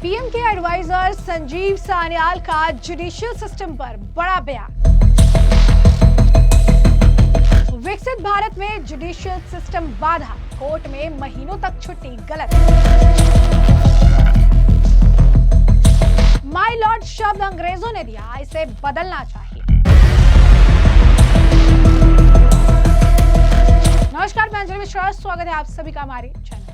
PM के adviser Sanjeev Sanyal का judicial system पर बड़ा बयान। विकसित भारत में जुडिशियल सिस्टम बाधा, कोर्ट में महीनों तक छुट्टी गलत। माय लॉर्ड शब्द अंग्रेजों ने दिया, इसे बदलना चाहिए। नमस्कार, मैं अंजलि मिश्रा, स्वागत है आप सभी का हमारे चैनल।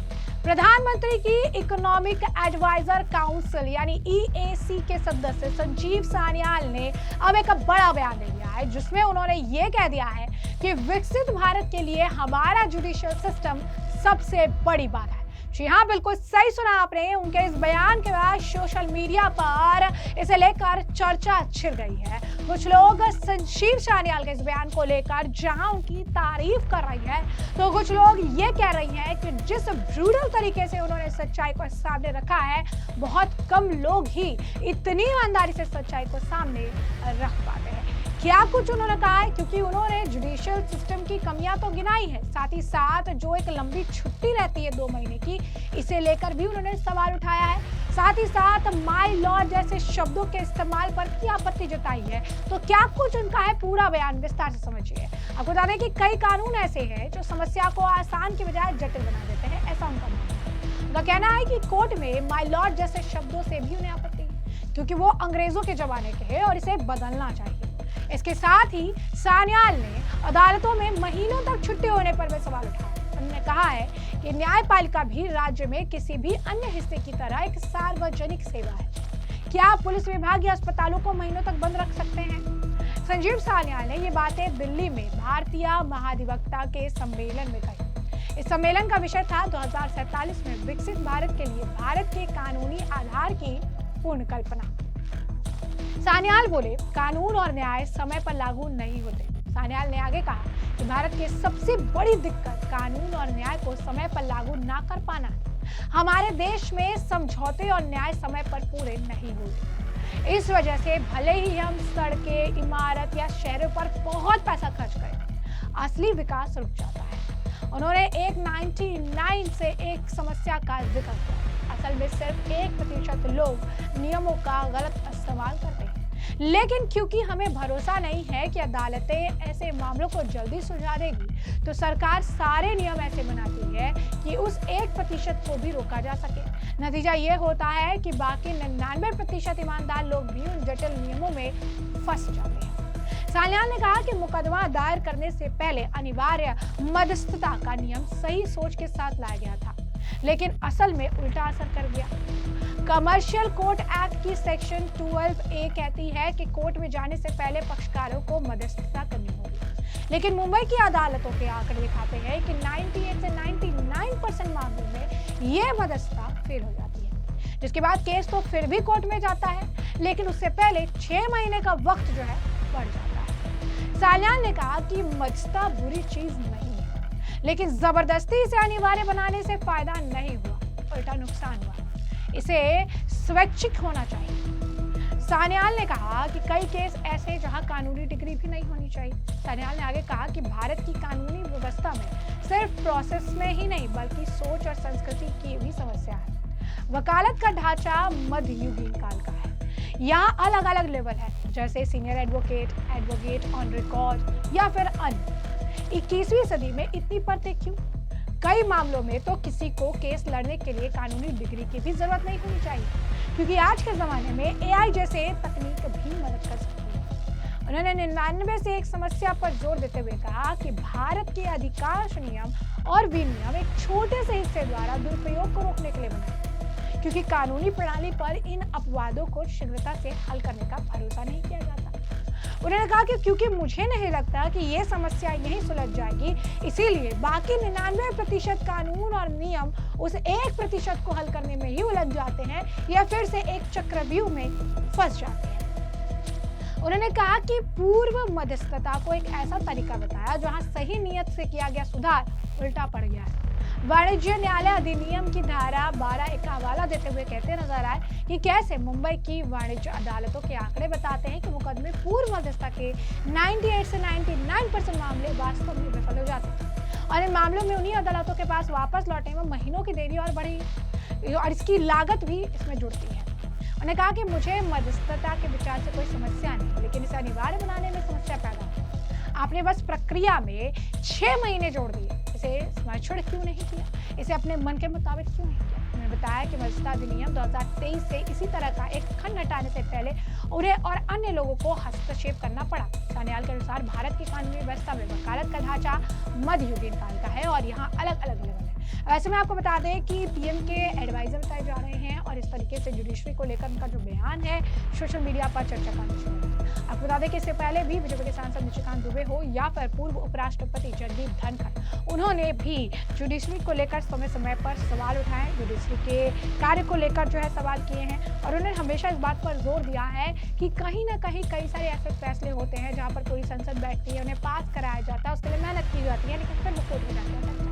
प्रधानमंत्री की इकोनॉमिक एडवाइजर काउंसिल यानी ईएसी के सदस्य संजीव सान्याल ने अब एक बड़ा बयान दे दिया है, जिसमें उन्होंने ये कह दिया है कि विकसित भारत के लिए हमारा जुडिशियल सिस्टम सबसे बड़ी बात है। जी हाँ, बिल्कुल सही सुना आपने। उनके इस बयान के बाद सोशल मीडिया पर इसे लेकर चर्चा छिड़ गई है। कुछ लोग संजीव सान्याल के इस बयान को लेकर जहां उनकी तारीफ कर रही है, तो कुछ लोग ये कह रही हैं कि जिस ब्रूटल तरीके से उन्होंने सच्चाई को सामने रखा है, बहुत कम लोग ही इतनी ईमानदारी से सच्चाई को सामने रख पाते हैं। क्या कुछ उन्होंने कहा है, क्योंकि उन्होंने जुडिशियल सिस्टम की कमियां तो गिनाई है, साथ ही साथ जो एक लंबी छुट्टी रहती है 2 महीने की, इसे लेकर भी उन्होंने सवाल उठाया है। साथ ही साथ माय लॉर्ड जैसे शब्दों के इस्तेमाल पर भी आपत्ति जताई है। तो क्या कुछ उनका है, पूरा बयान विस्तार से समझिए। आपको बता दें कि कई कानून ऐसे हैं जो समस्या को आसान के बजाय जटिल बना देते हैं, ऐसा उनका मानना है। उनका कहना है कि कोर्ट में माय लॉर्ड जैसे शब्दों से भी उन्हें आपत्ति है, क्योंकि वो अंग्रेजों के जमाने के हैं और इसे बदलना चाहिए। इसके साथ ही सान्याल ने अदालतों में महीनों तक छुट्टी होने पर भी सवाल उठाया। उन्होंने कहा है कि न्यायपालिका भी राज्य में किसी भी अन्य हिस्से की तरह एक सार्वजनिक सेवा है। क्या पुलिस विभाग या अस्पतालों को महीनों तक बंद रख सकते हैं? संजीव सान्याल ने ये बातें दिल्ली में भारतीय महाधिवक्ता के सम्मेलन में कही। इस सम्मेलन का विषय था 2047 में विकसित भारत के लिए भारत के कानूनी आधार की पूर्ण कल्पना। सान्याल बोले, कानून और न्याय समय पर लागू नहीं होते। सान्याल ने आगे कहा कि भारत की सबसे बड़ी दिक्कत कानून और न्याय को समय पर लागू ना कर पाना है। हमारे देश में समझौते और न्याय समय पर पूरे नहीं होते। इस वजह से भले ही हम सड़कें, इमारत या शहरों पर बहुत पैसा खर्च करें, असली विकास रुक जाता है। उन्होंने 199 से एक समस्या का जिक्र किया। असल में सिर्फ 1% लोग नियमों का गलत इस्तेमाल करते हैं, लेकिन क्योंकि हमें भरोसा नहीं है कि अदालतें ऐसे मामलों को जल्दी सुलझा देगी, तो सरकार सारे नियम ऐसे बनाती है कि उस 1% को भी रोका जा सके। नतीजा ये होता है कि बाकी 99% ईमानदार लोग भी उन जटिल नियमों में फंस जाते हैं। सान्याल ने कहा कि मुकदमा दायर करने से पहले अनिवार्य मध्यस्थता का नियम सही सोच के साथ लाया गया था, लेकिन असल में उल्टा असर कर गया। कमर्शियल कोर्ट एक्ट की सेक्शन 12A कहती है कि कोर्ट में जाने से पहले पक्षकारों को मध्यस्थता करनी होगी, लेकिन मुंबई की अदालतों के आंकड़े दिखाते हैं कि 98 से 99% मामलों में ये मध्यस्थता फेल हो जाती है, जिसके बाद केस तो फिर भी कोर्ट में जाता है, लेकिन उससे पहले 6 महीने का वक्त जो है बढ़ जाता है। सान्याल ने कहा कि मध्यस्थता बुरी चीज नहीं है, लेकिन जबरदस्ती इसे अनिवार्य बनाने से फायदा नहीं हुआ, उल्टा नुकसान हुआ। इसे स्वैच्छिक होना चाहिए। सान्याल ने कहा कि कई केस ऐसे जहां कानूनी डिग्री भी नहीं होनी चाहिए। सान्याल ने आगे कहा कि भारत की कानूनी व्यवस्था में सिर्फ प्रोसेस में ही नहीं, बल्कि सोच और संस्कृति की भी समस्या है। वकालत का ढांचा मध्ययुगीन काल का है। यहाँ अलग अलग लेवल है, जैसे senior advocate, advocate on record या फिर अन्य। 21वीं सदी में इतनी परतें क्यों? कई मामलों में तो किसी को केस लड़ने के लिए कानूनी डिग्री की भी जरूरत नहीं होनी चाहिए, क्योंकि आज के जमाने में एआई जैसे तकनीक भी मदद कर सकती है। उन्होंने 99 से एक समस्या पर जोर देते हुए कहा कि भारत के अधिकांश नियम और विनियम एक छोटे से हिस्से द्वारा दुरुपयोग को रोकने के लिए बनाए, क्योंकि कानूनी प्रणाली पर इन अपवादों को शीघ्रता से हल करने का भरोसा नहीं किया जाता। उन्होंने कहा कि क्योंकि मुझे नहीं लगता कि ये समस्या यहीं सुलझ जाएगी, इसीलिए बाकी 99% कानून और नियम उस 1% को हल करने में ही उलझ जाते हैं या फिर से एक चक्रव्यूह में फंस जाते हैं। उन्होंने कहा कि पूर्व मध्यस्थता को एक ऐसा तरीका बताया जहां सही नियत से किया गया सुधार उल्टा पड़ गया है। वाणिज्य न्यायालय अधिनियम की धारा 12 का हवाला देते हुए कहते नजर आए कि कैसे मुंबई की वाणिज्य अदालतों के आंकड़े बताते हैं कि मुकदमे पूर्व मध्यस्थता के 98 से 99% मामले वास्तव में विफल हो जाते हैं, और इन मामलों में उन्हीं अदालतों के पास वापस लौटने में महीनों की देरी और बढ़ी। और इसकी लागत भी इसमें जुड़ती है। उन्होंने कहा कि मुझे मध्यस्थता के विचार से कोई समस्या नहीं, लेकिन इसे अनिवार्य बनाने में समस्या पैदा होती है। आपने बस प्रक्रिया में 6 महीने जोड़ दिए, इसे संरक्षण क्यों नहीं किया, इसे अपने मन के मुताबिक क्यों नहीं किया। उन्होंने बताया कि मध्यस्थता अधिनियम 2023 से इसी तरह का एक खंड हटाने से पहले उन्हें और अन्य लोगों को हस्तक्षेप करना पड़ा। सान्याल के अनुसार भारत की कानूनी व्यवस्था में वकालत का ढांचा मध्ययुगीन काल का है और यहाँ अलग अलग लेवल है। वैसे में आपको बता दें कि पीएम के एडवाइजर बताए जा रहे हैं और इस तरीके से जुडिशरी को लेकर उनका जो बयान है सोशल मीडिया पर चर्चा का विषय है। आपको बता दें कि इससे पहले भी बीजेपी के सांसद निशिकांत दुबे हो या फिर पूर्व उपराष्ट्रपति जगदीप धनखड़, उन्होंने भी जुडिशरी को लेकर समय समय पर सवाल उठाए, जुडिशरी के कार्य को लेकर जो है सवाल किए हैं और उन्होंने हमेशा इस बात पर जोर दिया है कि कहीं ना कहीं कई सारे ऐसे फैसले होते हैं जहाँ पर पूरी संसद बैठती है, उन्हें पास कराया जाता है, उसके लिए मेहनत की जाती है, लेकिन फिर वो कोर्ट में जाता है।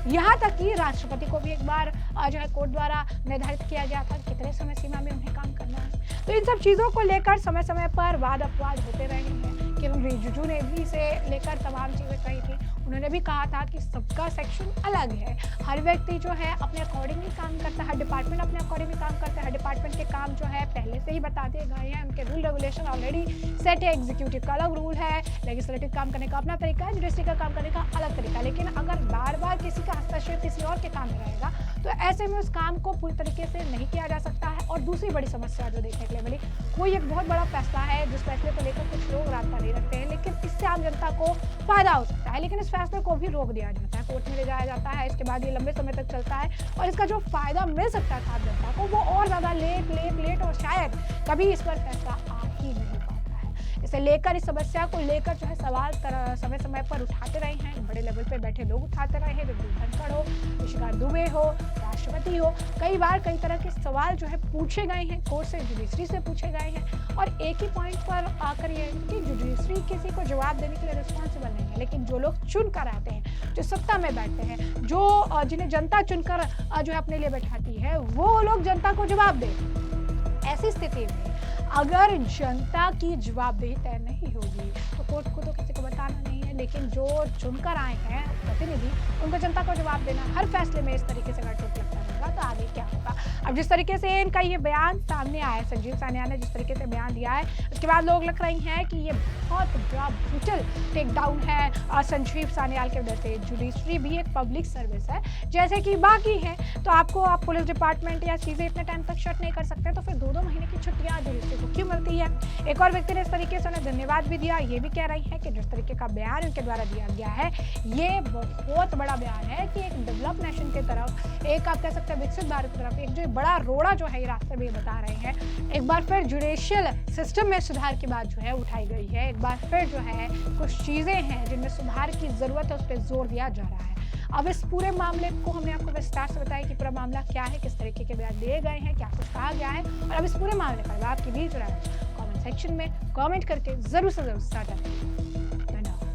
यहाँ तक कि राष्ट्रपति को भी एक बार जो है कोर्ट द्वारा निर्धारित किया गया था कितने समय सीमा में उन्हें काम करना है। तो इन सब चीज़ों को लेकर समय समय पर वाद अपवाद होते रहे हैं। किरण रिजिजू ने भी इसे लेकर तमाम चीज़ें कही थी। उन्होंने भी कहा था कि सबका सेक्शन अलग है, हर व्यक्ति जो है अपने अकॉर्डिंगली काम करता है, हर डिपार्टमेंट अपने अकॉर्डिंगली काम करता है, हर डिपार्टमेंट के काम जो है पहले से ही बता दिए गए हैं, उनके रूल रेगुलेशन ऑलरेडी सेट है। एग्जीक्यूटिव का अलग रूल है, लेजिस्लेटिव काम करने का अपना तरीका है, जुडिशरी का काम करने का अलग तरीका। लेकिन अगर बार बार किसी का हस्तक्षेप किसी और के काम में रहेगा तो ऐसे में उस काम को पूरी तरीके से नहीं किया जा सकता है। और दूसरी बड़ी समस्या जो देखने के लिए मिली, कोई एक बहुत बड़ा फैसला है जिस फैसले को लेकर कुछ लोग रास्ता नहीं रखते हैं, लेकिन इससे आम जनता को फायदा हो सकता है, लेकिन इस फैसले को भी रोक दिया जाता है, कोर्ट में ले जाया जाता है, इसके बाद ये लंबे समय तक चलता है और इसका जो फायदा मिल सकता था आम जनता को वो और ज्यादा लेट और शायद कभी इस पर फैसला आ ही नहीं पाता है। इसे लेकर, इस समस्या को लेकर जो है सवाल समय समय पर उठाते रहे हैं, बड़े लेवल पे बैठे लोग उठाते रहे हैं, जगदीप धनखड़ हो, निशिकांत दुबे हो, राष्ट्रपति हो, कई बार कई तरह के सवाल जो है पूछे गए हैं, कोर्ट से, जुडिशरी से पूछे गए हैं और एक ही पॉइंट पर आकर ये कि जुडिशरी किसी को जवाब देने के लिए रिस्पॉन्सिबल नहीं है, लेकिन जो लोग चुनकर आते हैं, जो सत्ता में बैठते हैं, जो जिन्हें जनता चुनकर जो है अपने लिए बैठाती है, वो लोग जनता को जवाब दें। ऐसी स्थिति में अगर जनता की जवाबदेही तय नहीं होगी तो कोर्ट को तो किसी को बताना नहीं है, लेकिन जो चुनकर आए हैं प्रतिनिधि, उनको जनता को जवाब देना। हर फैसले में इस तरीके से अगर टोक लगता रहेगा तो आगे क्या होगा। अब जिस तरीके से इनका ये बयान सामने आया है, संजीव सान्याल ने जिस तरीके से बयान दिया है, उसके बाद लोग लग रही हैं कि ये बहुत बड़ा ब्रूटल टेक डाउन है संजीव सान्याल के वजह से। जुडिशरी भी एक पब्लिक सर्विस है जैसे कि बाकी है, तो आप पुलिस डिपार्टमेंट या चीज़ें इतने टाइम तक शट नहीं कर सकते, तो फिर 2-2 महीने की छुट्टियां जुडिशरी को क्यों मिलती है। एक और व्यक्ति ने इस तरीके से उन्हें धन्यवाद भी दिया, ये भी कह रही है कि जिस तरीके का बयान उनके द्वारा दिया गया है ये बहुत बड़ा बयान है कि एक डेवलप नेशन की तरफ, एक आप कह सकते हैं विकसित भारत की तरफ एक जो बड़ा रोड़ा जो है ये रास्ते में बता रहे हैं। एक बार फिर जुडिशियल सिस्टम में सुधार की बात जो है उठाई गई है, एक बार फिर जो है कुछ चीज़ें हैं जिनमें सुधार की ज़रूरत है, उस पर जोर दिया जा रहा है। अब इस पूरे मामले को हमने आपको विस्तार से बताया कि पूरा मामला क्या है, किस तरीके के बयान दिए गए हैं, क्या कुछ कहा गया है और अब इस पूरे मामले पर आपकी भी जो है कमेंट सेक्शन में कमेंट करके जरूर से जरूर साझा करें।